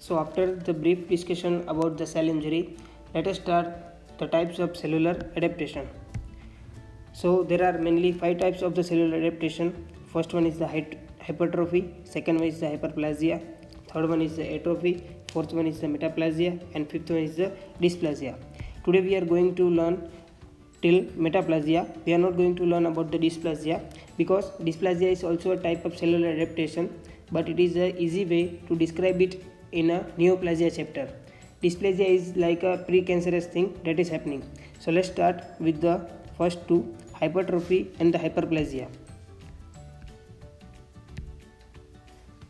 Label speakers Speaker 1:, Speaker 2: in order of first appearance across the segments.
Speaker 1: So after the brief discussion about the cell injury, let us start the types of cellular adaptation. So there are mainly 5 types of the cellular adaptation. First one is the hypertrophy, second one is the hyperplasia, third one is the atrophy, fourth one is the metaplasia, and fifth one is the dysplasia. Today we are going to learn till metaplasia. We are not going to learn about the dysplasia because dysplasia is also a type of cellular adaptation, but it is an easy way to describe it in a neoplasia chapter. Dysplasia is like a precancerous thing that is happening. So let's start with the first two, hypertrophy and the hyperplasia.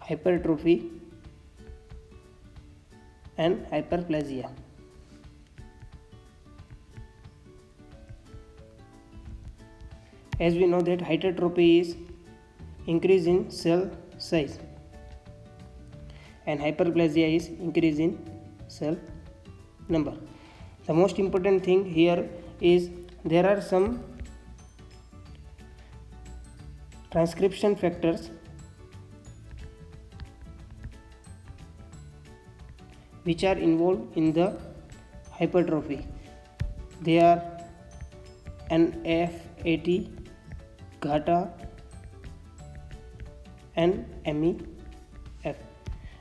Speaker 1: Hypertrophy and hyperplasia. As we know that hypertrophy is increase in cell size and hyperplasia is increase in cell number. The most important thing here is there are some transcription factors which are involved in the hypertrophy. They are NF80, GATA and MEF.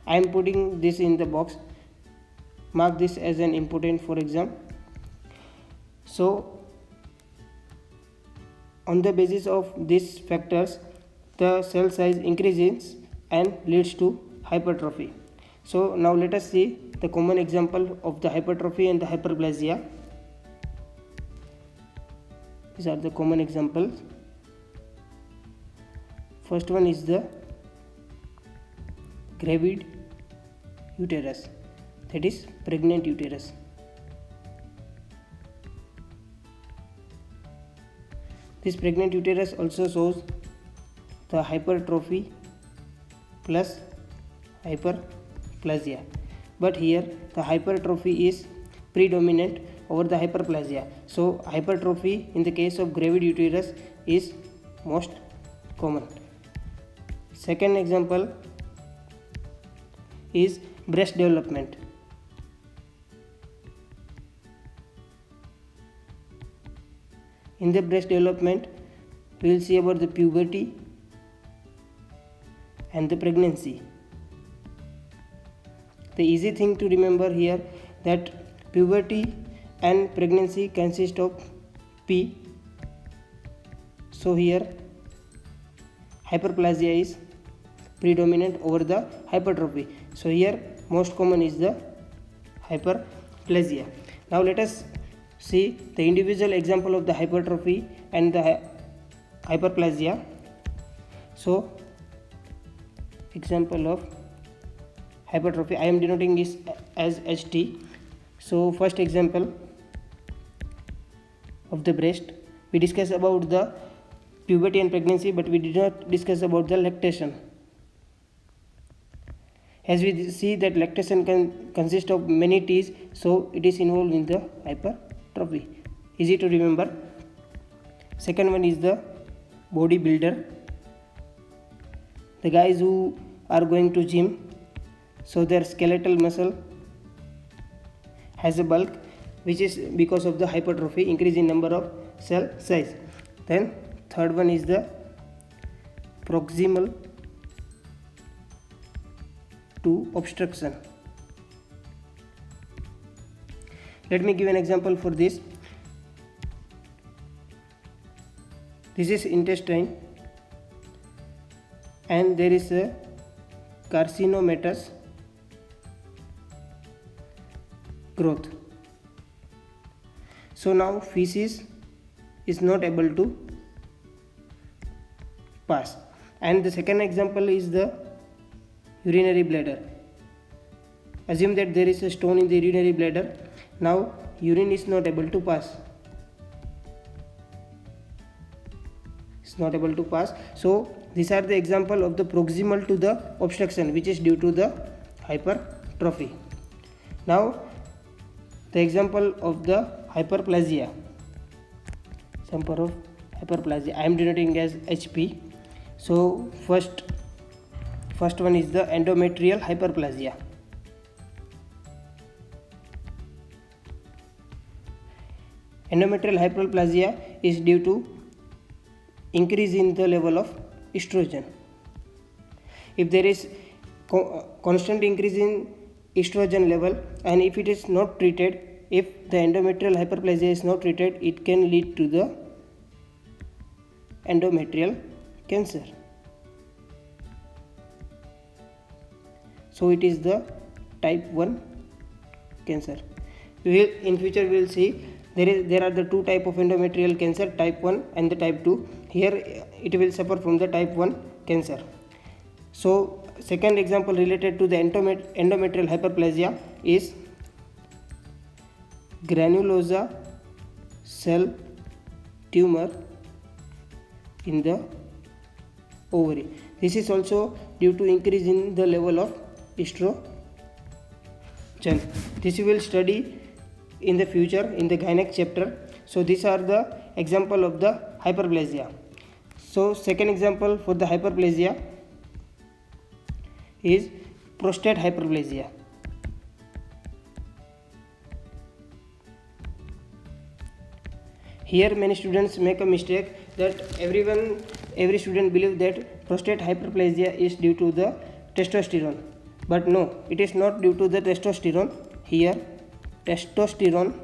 Speaker 1: I am putting this in the box. Mark this as an important for exam. So on the basis of these factors, the cell size increases and leads to hypertrophy. So now let us see the common example of the hypertrophy and the hyperplasia. These are the common examples. First one is the gravid uterus, that is pregnant uterus. This pregnant uterus also shows the hypertrophy plus hyperplasia, but here the hypertrophy is predominant over the hyperplasia. So hypertrophy in the case of gravid uterus is most common. Second example is breast development. In the breast development, we will see about the puberty and the pregnancy. The easy thing to remember here that puberty and pregnancy consist of P. So here hyperplasia is predominant over the hypertrophy. So here most common is the hyperplasia. Now let us see the individual example of the hypertrophy and the hyperplasia. So example of hypertrophy, I am denoting this as HT. So first example of the breast, we discussed about the puberty and pregnancy, but we did not discuss about the lactation. As we see that lactation can consist of many T's, so it is involved in the hypertrophy. Easy to remember. Second one is the bodybuilder, the guys who are going to gym, so their skeletal muscle has a bulk, which is because of the hypertrophy, increase in number of cell size. Then third one is the proximal to obstruction. Let me give an example for this. This is intestine and there is a carcinomatous growth. So now feces is not able to pass. And the second example is the urinary bladder. Assume that there is a stone in the urinary bladder. Now urine is not able to pass. It's not able to pass. So these are the example of the proximal to the obstruction, which is due to the hypertrophy. Now the example of the hyperplasia. Example of hyperplasia, I am denoting as HP. So first one is the endometrial hyperplasia. Endometrial hyperplasia is due to increase in the level of estrogen. If there is constant increase in estrogen level, and if it is not treated, if the endometrial hyperplasia is not treated, it can lead to the endometrial cancer. So it is the type 1 cancer. In future we will see there are the two type of endometrial cancer, type 1 and the type 2. Here it will suffer from the type 1 cancer. So second example related to the endometrial hyperplasia is granulosa cell tumor in the ovary. This is also due to increase in the level of estrogen. This we will study in the future in the gynec chapter. So these are the example of the hyperplasia. So second example for the hyperplasia is prostate hyperplasia. Here many students make a mistake that every student believe that prostate hyperplasia is due to the testosterone, but no, it is not due to the testosterone. Here testosterone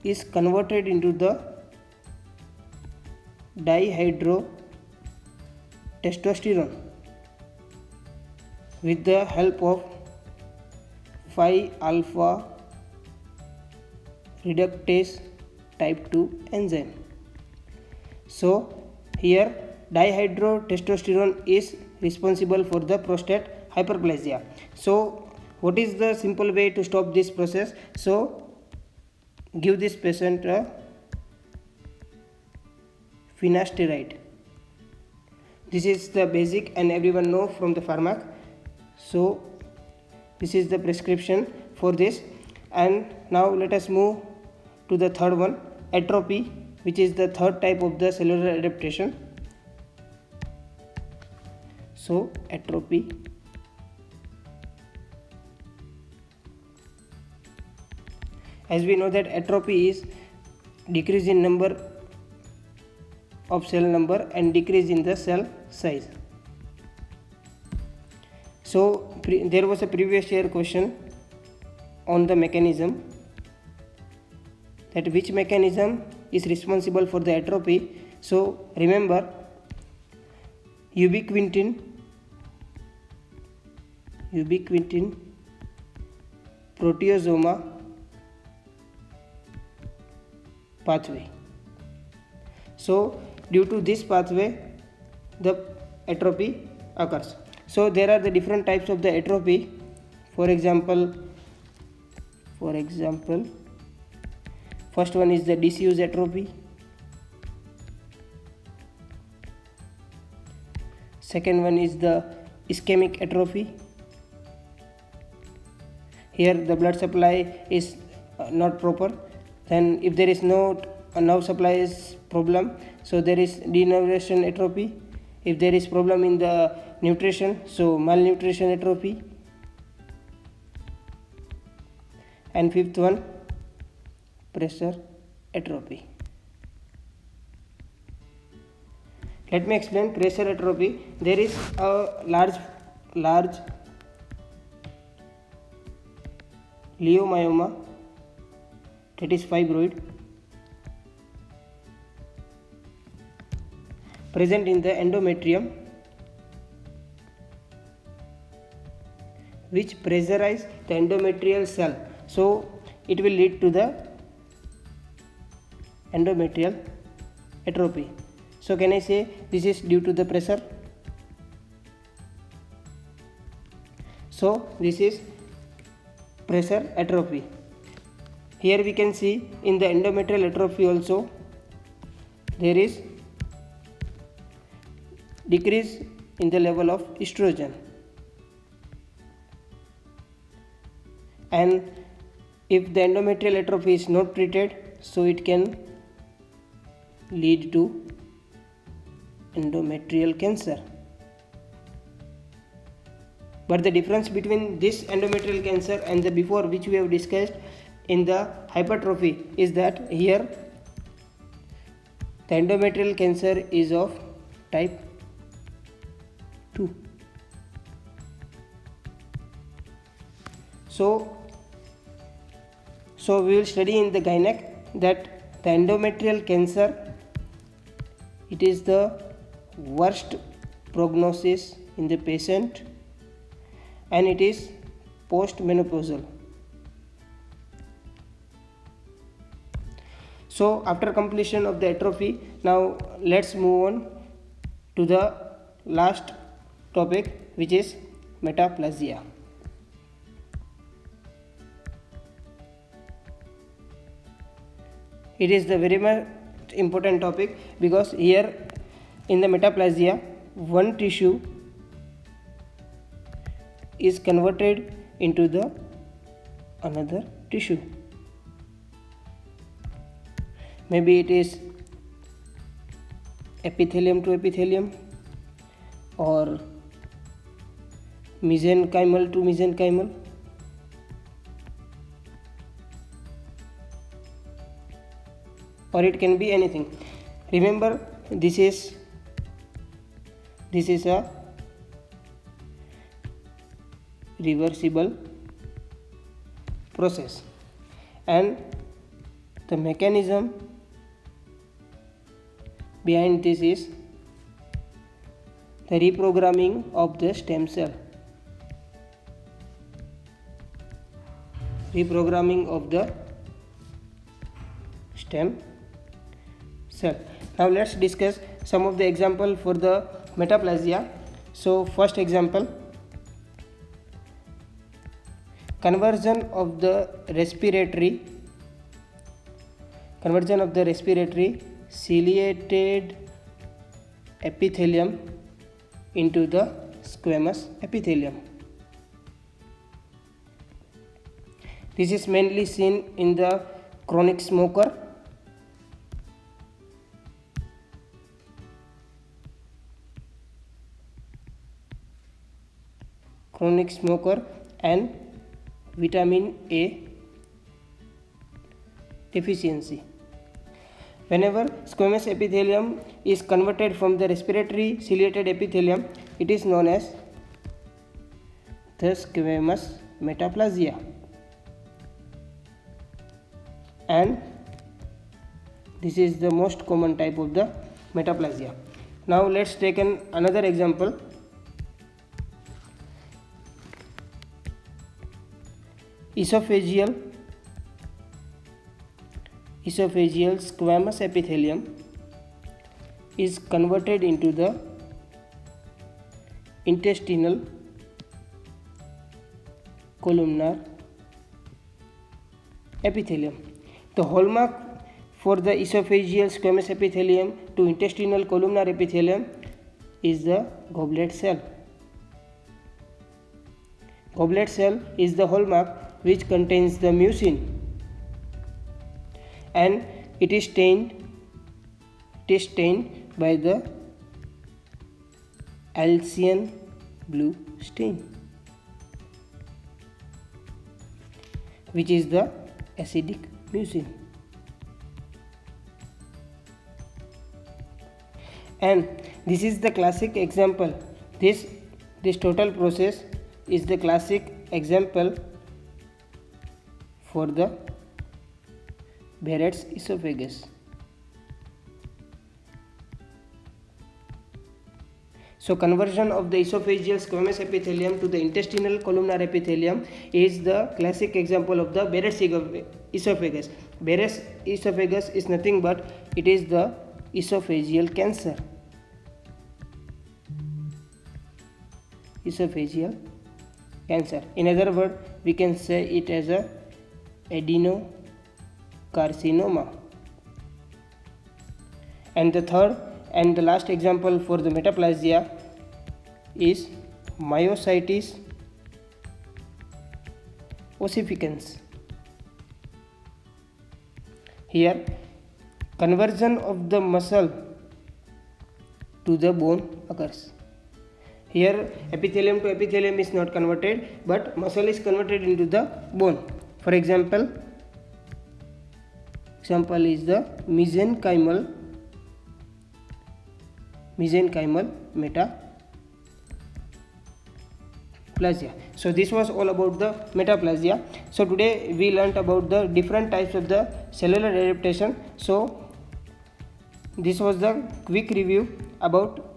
Speaker 1: is converted into the dihydrotestosterone with the help of 5-alpha reductase type 2 enzyme. So here dihydrotestosterone is responsible for the prostate hyperplasia. So what is the simple way to stop this process? So give this patient a finasteride. This is the basic and everyone know from the pharmac. So this is the prescription for this. And now let us move to the third one, atrophy, which is the third type of the cellular adaptation. So atrophy, as we know that atrophy is decrease in number of cell number and decrease in the cell size. So there was a previous year question on the mechanism, that which mechanism is responsible for the atrophy. So remember, ubiquitin proteasoma pathway. So due to this pathway the atrophy occurs. So there are the different types of the atrophy. For example, first one is the diffuse atrophy. Second one is the ischemic atrophy. Here the blood supply is not proper. Then if there is no nerve supply is problem, so there is denervation atrophy. If there is problem in the nutrition, so malnutrition atrophy. And fifth one, pressure atrophy. Let me explain pressure atrophy. There is a large leiomyoma, that is fibroid, present in the endometrium, which pressurize the endometrial cell. So it will lead to the endometrial atrophy. So can I say this is due to the pressure? So this is pressure atrophy. Here we can see in the endometrial atrophy also there is decrease in the level of estrogen, and if the endometrial atrophy is not treated, so it can lead to endometrial cancer. But the difference between this endometrial cancer and the before which we have discussed, in the hypertrophy is that here the endometrial cancer is of type 2. So we will study in the gynec that the endometrial cancer, it is the worst prognosis in the patient and it is postmenopausal. So after completion of the atrophy, now let's move on to the last topic, which is metaplasia. It is the very much important topic because here in the metaplasia, one tissue is converted into the another tissue. Maybe it is epithelium to epithelium or mesenchymal to mesenchymal. Or it can be anything. Remember, this is a reversible process, and the mechanism behind this is the reprogramming of the stem cell. Reprogramming of the stem cell. Now let's discuss some of the example for the metaplasia. So first example, conversion of the respiratory ciliated epithelium into the squamous epithelium. This is mainly seen in the chronic smoker. And vitamin A deficiency. Whenever squamous epithelium is converted from the respiratory ciliated epithelium, it is known as the squamous metaplasia. And this is the most common type of the metaplasia. Now let's take another example. Esophageal squamous epithelium is converted into the intestinal columnar epithelium. The hallmark for the esophageal squamous epithelium to intestinal columnar epithelium is the goblet cell. Goblet cell is the hallmark which contains the mucin, and it is stained by the Alcian blue stain, which is the acidic mucin. And this is the classic example. This total process is the classic example for the Barrett's esophagus. So conversion of the esophageal squamous epithelium to the intestinal columnar epithelium is the classic example of the Barrett's esophagus. Barrett's esophagus is nothing but it is the esophageal cancer. Esophageal cancer. In other words, we can say it as a adenocarcinoma. And the third and the last example for the metaplasia is myositis ossificans. Here, conversion of the muscle to the bone occurs. Here, epithelium to epithelium is not converted, but muscle is converted into the bone. For example, example is the mesenchymal metaplasia. So this was all about the metaplasia. So today we learnt about the different types of the cellular adaptation. So this was the quick review about